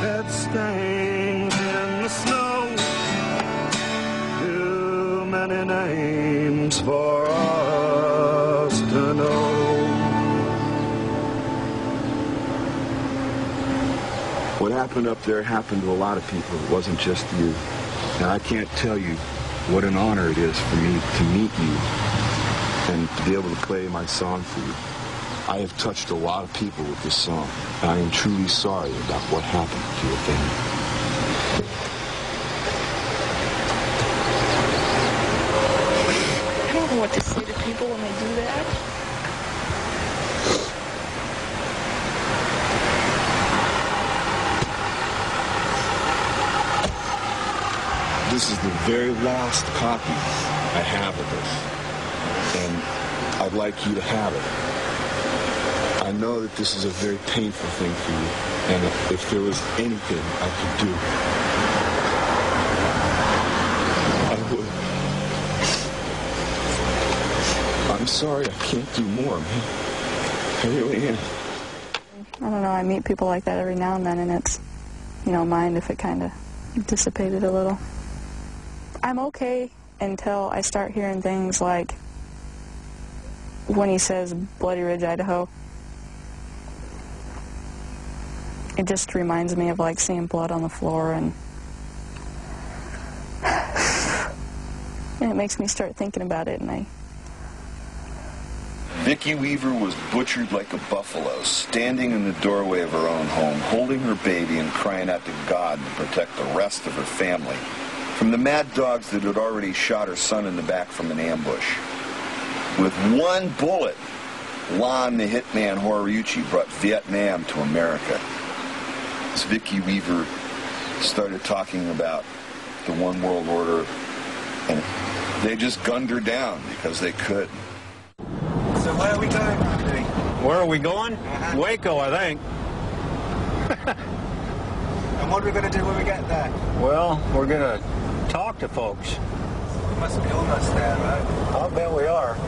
Head stains in the snow, too many names for us to know. What happened up there happened to a lot of people. It wasn't just you. And I can't tell you what an honor it is for me to meet you and to be able to play my song for you. I have touched a lot of people with this song, and I am truly sorry about what happened to your family. I don't know what to say to people when they do that. This is the very last copy I have of this, and I'd like you to have it. I know that this is a very painful thing for you, and if there was anything I could do, I would. I'm sorry I can't do more, man. I really am. I don't know, I meet people like that every now and then, and it's, you know, mind if it kind of dissipated a little. I'm okay until I start hearing things like when he says Bloody Ridge, Idaho. It just reminds me of like seeing blood on the floor, and it makes me start thinking about it, and Vicki Weaver was butchered like a buffalo, standing in the doorway of her own home, holding her baby and crying out to God to protect the rest of her family from the mad dogs that had already shot her son in the back from an ambush. With one bullet, Lon the Hitman Horiuchi brought Vietnam to America. As Vicki Weaver started talking about the One World Order, and they just gunned her down because they could. So where are we going, Randy? Where are we going? Waco, I think. And what are we going to do when we get there? Well, we're going to talk to folks. We must be almost there, right? I'll bet we are.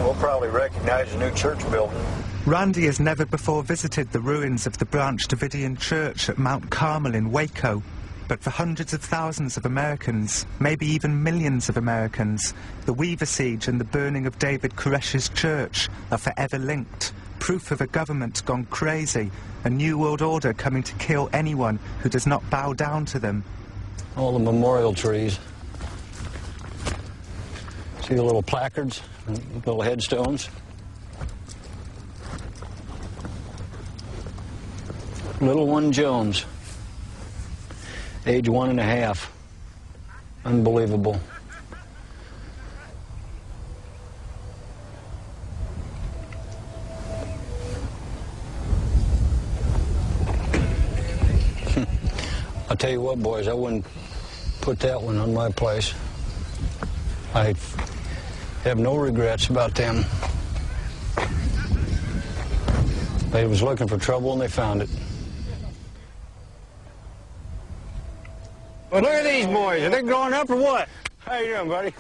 We'll probably recognize a new church building. Randy has never before visited the ruins of the Branch Davidian Church at Mount Carmel in Waco. But for hundreds of thousands of Americans, maybe even millions of Americans, the Weaver Siege and the burning of David Koresh's church are forever linked. Proof of a government gone crazy, a new world order coming to kill anyone who does not bow down to them. All the memorial trees. See the little placards, little headstones? Little one Jones, age 1.5. Unbelievable. I'll tell you what, boys, I wouldn't put that one on my place. I have no regrets about them. They was looking for trouble and they found it. Well, look at these boys. Are they growing up or what? How you doing, buddy?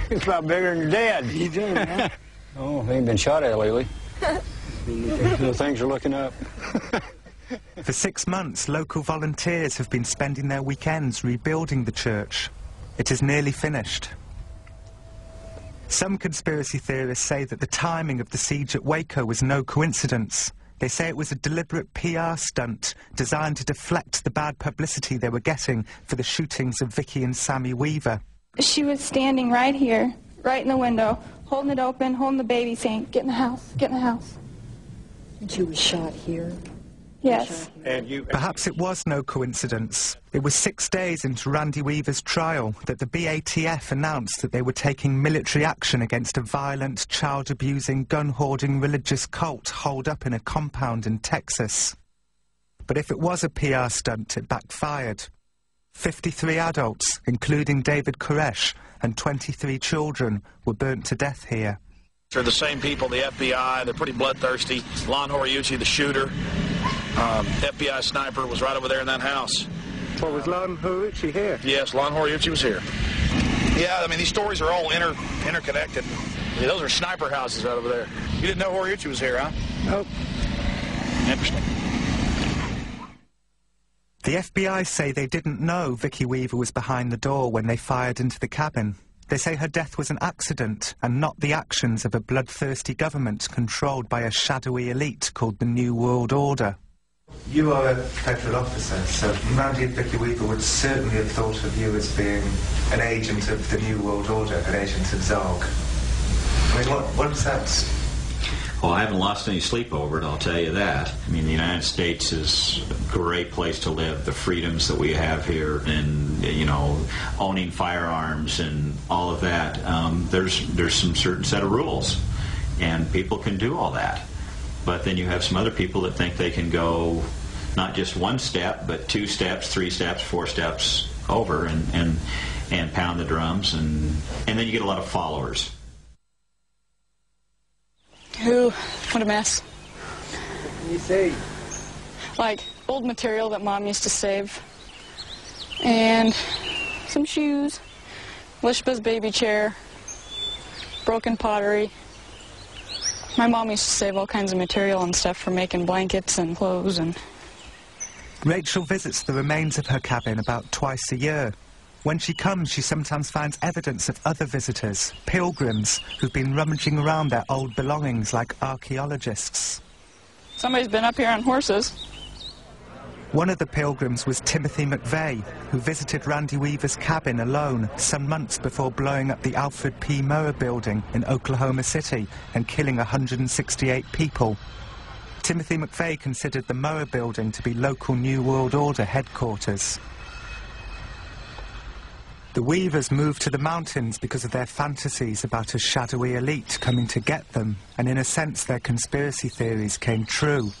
He's about bigger than your dad. How you doing, man? Oh, they ain't been shot at lately. Things are looking up. For 6 months, local volunteers have been spending their weekends rebuilding the church. It is nearly finished. Some conspiracy theorists say that the timing of the siege at Waco was no coincidence. They say it was a deliberate PR stunt designed to deflect the bad publicity they were getting for the shootings of Vicki and Sammy Weaver. She was standing right here, right in the window, holding it open, holding the baby, saying, "Get in the house, get in the house." And she was shot here? Yes. Perhaps it was no coincidence. It was 6 days into Randy Weaver's trial that the BATF announced that they were taking military action against a violent, child-abusing, gun-hoarding religious cult holed up in a compound in Texas. But if it was a PR stunt, it backfired. 53 adults, including David Koresh, and 23 children were burnt to death here. They're the same people, the FBI, they're pretty bloodthirsty. Lon Horiuchi, the shooter, FBI sniper, was right over there in that house. Well, was Lon Horiuchi here? Yes, Lon Horiuchi was here. Yeah, I mean, these stories are all interconnected. Yeah, those are sniper houses right over there. You didn't know Horiuchi was here, huh? Nope. Interesting. The FBI say they didn't know Vicky Weaver was behind the door when they fired into the cabin. They say her death was an accident and not the actions of a bloodthirsty government controlled by a shadowy elite called the New World Order. You are a federal officer, so Randy and Vicky Weaver would certainly have thought of you as being an agent of the New World Order, an agent of Zog. I mean, what does that... Well, I haven't lost any sleep over it, I'll tell you that. I mean, the United States is a great place to live. The freedoms that we have here and, you know, owning firearms and all of that, there's some certain set of rules, and people can do all that. But then you have some other people that think they can go not just one step, but 2 steps, 3 steps, 4 steps over and pound the drums, and then you get a lot of followers. Ooh, what a mess. What can you see? Like old material that Mom used to save. And some shoes. Lishba's baby chair. Broken pottery. My mom used to save all kinds of material and stuff for making blankets and clothes and... Rachel visits the remains of her cabin about twice a year. When she comes, she sometimes finds evidence of other visitors, pilgrims, who've been rummaging around their old belongings like archaeologists. Somebody's been up here on horses. One of the pilgrims was Timothy McVeigh, who visited Randy Weaver's cabin alone some months before blowing up the Alfred P. Murrah building in Oklahoma City and killing 168 people. Timothy McVeigh considered the Murrah building to be local New World Order headquarters. The Weavers moved to the mountains because of their fantasies about a shadowy elite coming to get them, and in a sense their conspiracy theories came true.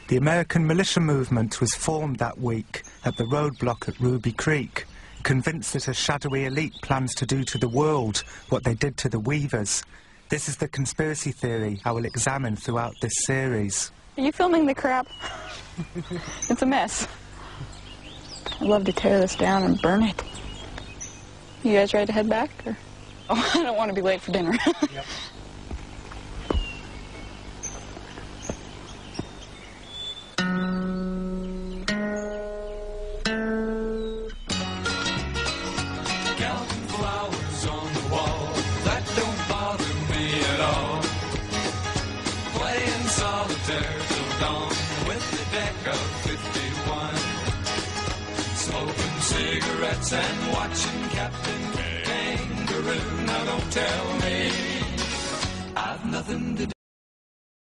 The American militia movement was formed that week at the roadblock at Ruby Creek, convinced that a shadowy elite plans to do to the world what they did to the Weavers. This is the conspiracy theory I will examine throughout this series. Are you filming the crap? It's a mess. I'd love to tear this down and burn it. You guys ready to head back? Or? Oh, I don't want to be late for dinner. Yep. Counting flowers on the wall, that don't bother me at all. Playing solitaire till dawn with the deck of 51. Smoking cigarettes and watching Captain Kangaroo. Now don't tell me I've nothing to do.